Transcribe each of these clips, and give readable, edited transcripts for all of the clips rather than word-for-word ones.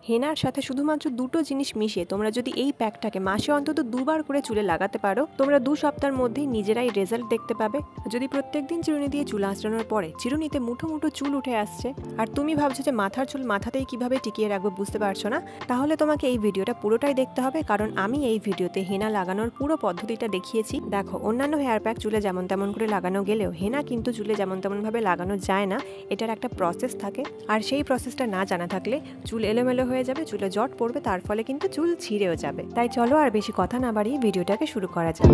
হেনার সাথে শুধুমাত্র দুটো জিনিস মিশিয়ে তোমরা যদি এই প্যাকটাকে মাসে অন্তত 2বার করে চুলে লাগাতে পারো, তোমরা 2 সপ্তাহের মধ্যেই নিজেরাই রেজাল্ট দেখতে পাবে। যদি প্রত্যেকদিন চিরুনি দিয়ে চুল আঁচড়ানোর পরে চিরুনিতে মুঠো মুঠো চুল উঠে আসছে আর তুমি ভাবছো যে মাথার চুল মাথাতেই কিভাবে টিকিয়ে রাখবে বুঝতে পারছো না, তাহলে তোমাকে এই ভিডিওটা পুরোটাই দেখতে হবে, কারণ আমি এই ভিডিওতে হেনা লাগানোর পুরো পদ্ধতিটা দেখিয়েছি। দেখো, অন্যান্য হেয়ার প্যাক চুলে যেমন তেমন করে লাগানো গেলেও হেনা কিন্তু চুলে যেমন তেমন ভাবে লাগানো যায় না। এটার একটা প্রসেস থাকে, আর সেই প্রসেসটা না জানা থাকলে চুল এলোমেলো হয়ে যাবে, চুলে জট পড়বে, তার ফলে কিন্তু চুল ছিঁড়েও যাবে। তাই চলো আর বেশি কথা না বাড়িয়ে ভিডিওটাকে শুরু করা যাক।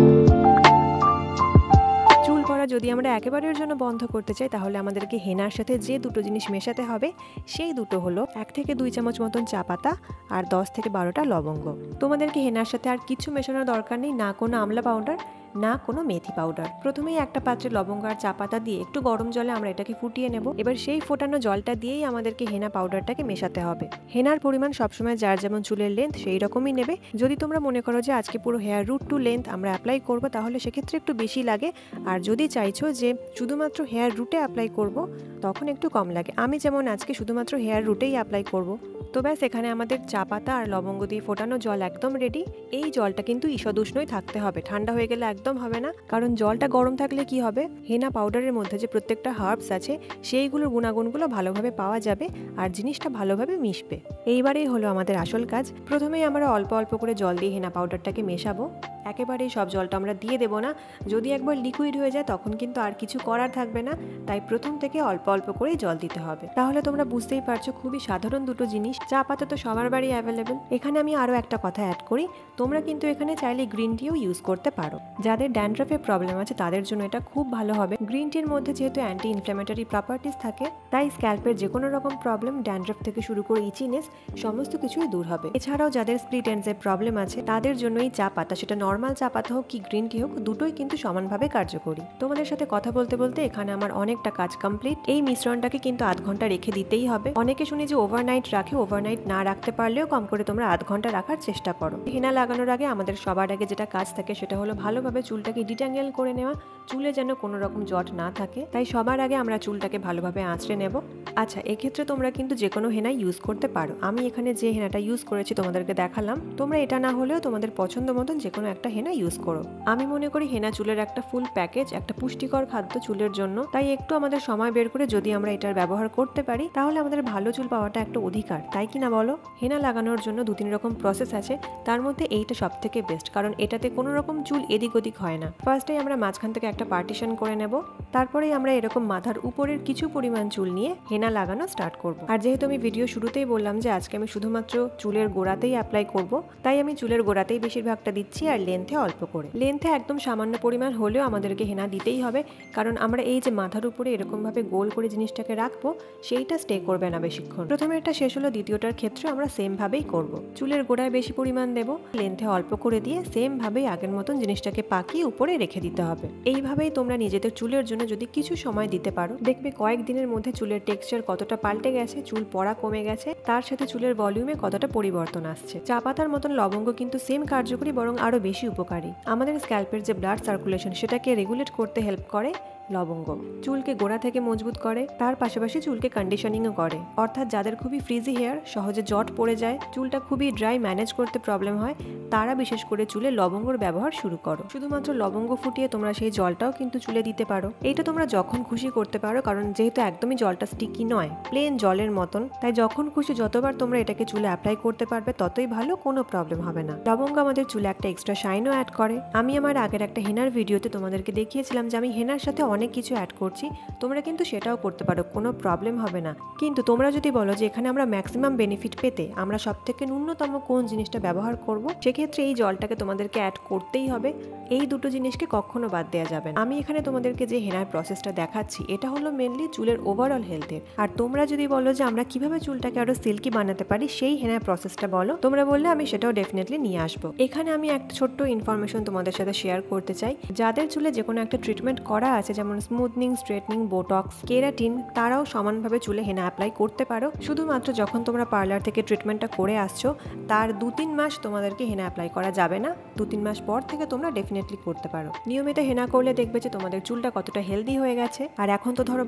চুল পড়া যদি আমরা একেবারের জন্য বন্ধ করতে চাই, তাহলে আমাদেরকে হেনার সাথে যে দুটো জিনিস মেশাতে হবে সেই দুটো হলো 1 থেকে 2 চামচ মতন চা পাতা আর 10 থেকে 12টা লবঙ্গ। তোমাদেরকে হেনার সাথে আর কিছু মেশানোর দরকার নেই, না কোনো আমলা পাউডার, না কোনো মেথি পাউডার। প্রথমেই একটা পাত্রে লবঙ্গ আর চা পাতা দিয়ে একটু গরম জলে আমরা এটাকে ফুটিয়ে নেব। এবার সেই ফোটানো জলটা দিয়েই আমাদেরকে হেনা পাউডারটাকে মেশাতে হবে। হেনার পরিমাণ সবসময় যার যেমন চুলের লেন্থ সেই রকমই নেবে। যদি তোমরা মনে করো যে আজকে পুরো হেয়ার রুট টু লেন্থ আমরা অ্যাপ্লাই করব, তাহলে সেক্ষেত্রে একটু বেশি লাগে, আর যদি চাইছো যে শুধুমাত্র হেয়ার রুটে অ্যাপ্লাই করব, তখন একটু কম লাগে। আমি যেমন আজকে শুধুমাত্র হেয়ার রুটেই অ্যাপ্লাই করব। তো ব্যাস, এখানে আমাদের চা পাতা আর লবঙ্গ দিয়ে ফোটানো জল একদম রেডি। এই জলটা কিন্তু ঈষদ উষ্ণই থাকতে হবে, ঠান্ডা হয়ে গেলে একদম হবে না, কারণ জলটা গরম থাকলে কি হবে, হেনা পাউডারের মধ্যে যে প্রত্যেকটা হার্বস আছে সেইগুলোর গুণাগুণগুলো ভালোভাবে পাওয়া যাবে আর জিনিসটা ভালোভাবে মিশবে। এইবারেই হলো আমাদের আসল কাজ। প্রথমেই আমরা অল্প অল্প করে জল দিয়ে হেনা পাউডারটাকে মেশাবো। একেবারেই সব জলটা আমরা দিয়ে দেবো না, যদি একবার লিকুইড হয়ে যায় তখন কিন্তু আর কিছু করার থাকবে না। তাই প্রথম থেকে অল্প অল্প করেই জল দিতে হবে। তাহলে তোমরা বুঝতেই পারছো, খুবই সাধারণ দুটো জিনিস। চা পাতা তো সবার বাড়ি অ্যাভেলেবেল। এখানে আমি আরও একটা কথা অ্যাড করি, তোমরা কিন্তু এখানে চাইলে গ্রিন টিও ইউজ করতে পারো। যাদের ড্যান্ড্রফের প্রবলেম আছে তাদের জন্য এটা খুব ভালো হবে। গ্রিন টির মধ্যে যেহেতু অ্যান্টি ইনফ্ল্যামেটরি প্রপার্টিস থাকে, তাই স্ক্যাল্পের যে কোনো রকম প্রবলেম, ড্যান্ড্রফ থেকে শুরু করে ইচিনেস, সমস্ত কিছুই দূর হবে। এছাড়াও যাদের স্প্লিট এন্ডসের প্রবলেম আছে তাদের জন্য এই চা পাতা, সেটা নর্মাল চা পাতা হোক কি গ্রিন টি হোক, দুটোই কিন্তু সমানভাবে কার্যকরী। তোমাদের সাথে কথা বলতে বলতে এখানে আমার অনেকটা কাজ কমপ্লিট। এই মিশ্রণটাকে কিন্তু আধ ঘন্টা রেখে দিতেই হবে। অনেকে শুনি যে ওভারনাইট রাখে, ওভারনাইট না রাখতে পারলেও কম করে তোমরা আধ ঘন্টা রাখার চেষ্টা করো। হেনা লাগানোর আগে আমাদের সবার আগে যেটা কাজ থাকে সেটা হলো ভালোভাবে চুলটাকে ডিট্যাঙ্গেল করে নেওয়া, চুলে যেন কোনো রকম জট না থাকে। তাই সবার আগে আমরা চুলটাকে ভালোভাবে আঁচড়ে নেব। আচ্ছা, এক্ষেত্রে তোমরা কিন্তু যে কোনো হেনা ইউজ করতে পারো। আমি এখানে যে হেনাটা ইউজ করেছি তোমাদেরকে দেখালাম, তোমরা এটা না হলেও তোমাদের পছন্দ মতন যে কোনো একটা হেনা ইউজ করো। আমি মনে করি হেনা চুলের একটা ফুল প্যাকেজ, একটা পুষ্টিকর খাদ্য চুলের জন্য। তাই একটু আমাদের সময় বের করে যদি আমরা এটার ব্যবহার করতে পারি, তাহলে আমাদের ভালো চুল পাওয়াটা একটা অধিকার, তাই কি না বলো? হেনা লাগানোর জন্য 2-3 রকম প্রসেস আছে, তার মধ্যে এইটা সব থেকে বেস্ট, কারণ এটাতে কোনো রকম চুল এদিক ওদিক হয় না। ফার্স্টেই আমরা মাঝখান থেকে একটা পার্টিশন করে নেব, তারপরেই আমরা এরকম মাথার উপরের কিছু পরিমাণ চুল নিয়ে হেনা লাগানো স্টার্ট করব। আর যেহেতু আমি ভিডিও শুরুতেই বললাম যে আজকে আমি শুধুমাত্র চুলের গোড়াতেই অ্যাপ্লাই করব, তাই আমি চুলের গোড়াতেই বেশিরভাগটা দিচ্ছি আর লেন্থে অল্প করে। লেন্থে একদম সামান্য পরিমাণ হলেও আমাদেরকে হেনা দিতেই হবে, কারণ আমরা এই যে মাথার উপরে এরকমভাবে গোল করে জিনিসটাকে রাখবো, সেইটা স্টে করবে না বেশিক্ষণ। প্রথমে এটা শেষ হলো, দ্বিতীয়টার ক্ষেত্রে আমরা সেম ভাবেই করব। চুলের গোড়ায় বেশি পরিমাণ দেব, লেন্থে অল্প করে দিয়ে সেম ভাবেই আগের মতন জিনিসটাকে পাকিয়ে উপরে রেখে দিতে হবে। এইভাবেই তোমরা নিজেদের চুলের জন্য যদি কিছু সময় দিতে পারো, দেখবে কয়েকদিনের মধ্যে চুলের টেক্সচার কতটা পাল্টে গেছে, চুল পড়া কমে গেছে, তার সাথে চুলের ভলিউমে কতটা পরিবর্তন আসছে। চা পাতার মতন লবঙ্গ কিন্তু সেম কার্যকরী, বরং আরো বেশি উপকারী। আমাদের স্ক্যাল্পের যে ব্লাড সার্কুলেশন সেটাকে রেগুলেট করতে হেল্প করে লবঙ্গ। চুলকে গোড়া থেকে মজবুত করে, তার পাশাপাশি চুলকে কন্ডিশনিংও করে। অর্থাৎ যাদের খুবই ফ্রিজি হেয়ার, সহজে জট পড়ে যায়, চুলটা খুবই ড্রাই, ম্যানেজ করতে প্রবলেম হয়, তারা বিশেষ করে চুলে লবঙ্গর ব্যবহার শুরু করো। শুধুমাত্র লবঙ্গ ফুটিয়ে তোমরা সেই জলটাও কিন্তু চুলে দিতে পারো। এইটা তোমরা যখন খুশি করতে পারো, কারণ যেহেতু একদমই জলটা স্টিকি নয়, প্লেন জলের মতন, তাই যখন খুশি যতবার তোমরা এটাকে চুলে অ্যাপ্লাই করতে পারবে ততই ভালো, কোনো প্রবলেম হবে না। লবঙ্গ আমাদের চুলে একটা এক্সট্রা শাইনও অ্যাড করে। আমি আমার আগের একটা হেনার ভিডিওতে তোমাদেরকে দেখিয়েছিলাম যে আমি হেনার সাথে অনেক কিছু অ্যাড করছি, তোমরা কিন্তু সেটাও করতে পারো, কোনো প্রবলেম হবে না। কিন্তু তোমরা যদি বলো যে এখানে আমরা ম্যাক্সিমাম বেনিফিট পেতে আমরা সব থেকে ন্যূনতম কোন জিনিসটা ব্যবহার করব, সেক্ষেত্রে এই জলটাকে তোমাদেরকে অ্যাড করতেই হবে। এই দুটো জিনিসকে কখনো বাদ দেওয়া যাবে না। আমি এখানে তোমাদেরকে যে হেনার প্রসেসটা দেখাচ্ছি, এটা হলো মেনলি চুলের ওভারঅল হেলথের। আর তোমরা যদি বলো যে আমরা কিভাবে চুলটাকে আরো সিল্কি বানাতে পারি, সেই হেনার প্রসেসটা বলো, তোমরা বললে আমি সেটাও ডেফিনেটলি নিয়ে আসবো। এখানে আমি একটা ছোট্ট ইনফরমেশন তোমাদের সাথে শেয়ার করতে চাই। যাদের চুলে যে কোনো একটা ট্রিটমেন্ট করা আছে, যেমন স্মুথনিং, স্ট্রেটনিং, বোটক্স, কেরাটিন, তারাও সমানভাবে চুলে হেনা অ্যাপ্লাই করতে পারো। শুধুমাত্র যখন তোমরা পার্লার থেকে ট্রিটমেন্টটা করে আসছো, তার 2-3 মাস তোমাদেরকে হেনা অ্যাপ্লাই করা যাবে না। 2-3 মাস পর থেকে তোমরা ডেফিনেটলি ডেফিনেটলি করতে পারো। নিয়মিত হেনা করলে দেখবে যে তোমাদের চুলটা কতটা হেলদি হয়ে গেছে। আর এখন তো ধরো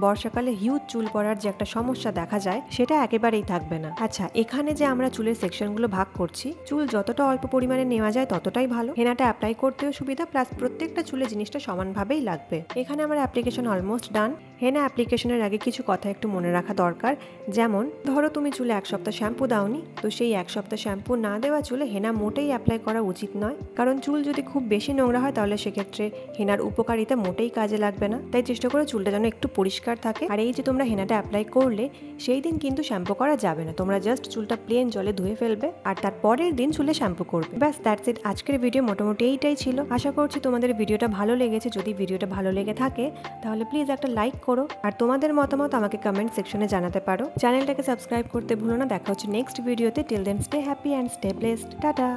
বর্ষাকালে হিউজ চুল পড়ার যে একটা সমস্যা দেখা যায় সেটা একেবারেই থাকবে না। আচ্ছা, এখানে যে আমরা চুলের সেকশনগুলো ভাগ করছি, চুল যতটা অল্প পরিমাণে নেওয়া যায় ততটাই ভালো। হেনাটা অ্যাপ্লাই করতেও সুবিধা, প্লাস প্রত্যেকটা চুলে জিনিসটা সমানভাবেই লাগবে। এখানে আমার অ্যাপ্লিকেশন অলমোস্ট ডান। হেনা অ্যাপ্লিকেশনের আগে কিছু কথা একটু মনে রাখা দরকার, যেমন ধরো তুমি চুলে 1 সপ্তাহ শ্যাম্পু দাওনি, তো সেই 1 সপ্তাহ শ্যাম্পু না দেওয়া চুলে হেনা মোটেই অ্যাপ্লাই করা উচিত নয়, কারণ চুল যদি খুব বেশি নোংরা হয় তাহলে সেক্ষেত্রে হেনার উপকারিতা মোটেই কাজে লাগবে না। তাই চেষ্টা করো চুলটা যেন একটু পরিষ্কার থাকে। আর এই যে তোমরা হেনাটা অ্যাপ্লাই করলে সেই দিন কিন্তু শ্যাম্পু করা যাবে না, তোমরা জাস্ট চুলটা প্লেন জলে ধুয়ে ফেলবে আর তার পরের দিন চুলে শ্যাম্পু করবে। ব্যাস, দ্যাটস ইট। আজকের ভিডিও মোটামুটি এইটাই ছিল। আশা করছি তোমাদের ভিডিওটা ভালো লেগেছে। যদি ভিডিওটা ভালো লেগে থাকে তাহলে প্লিজ একটা লাইক করো আর তোমাদের মতামত আমাকে কমেন্ট সেকশনে জানাতে পারো। চ্যানেলটাকে সাবস্ক্রাইব করতে ভুলো না। দেখা হচ্ছে নেক্সট ভিডিওতে। Till then stay happy and stay blessed. Tata.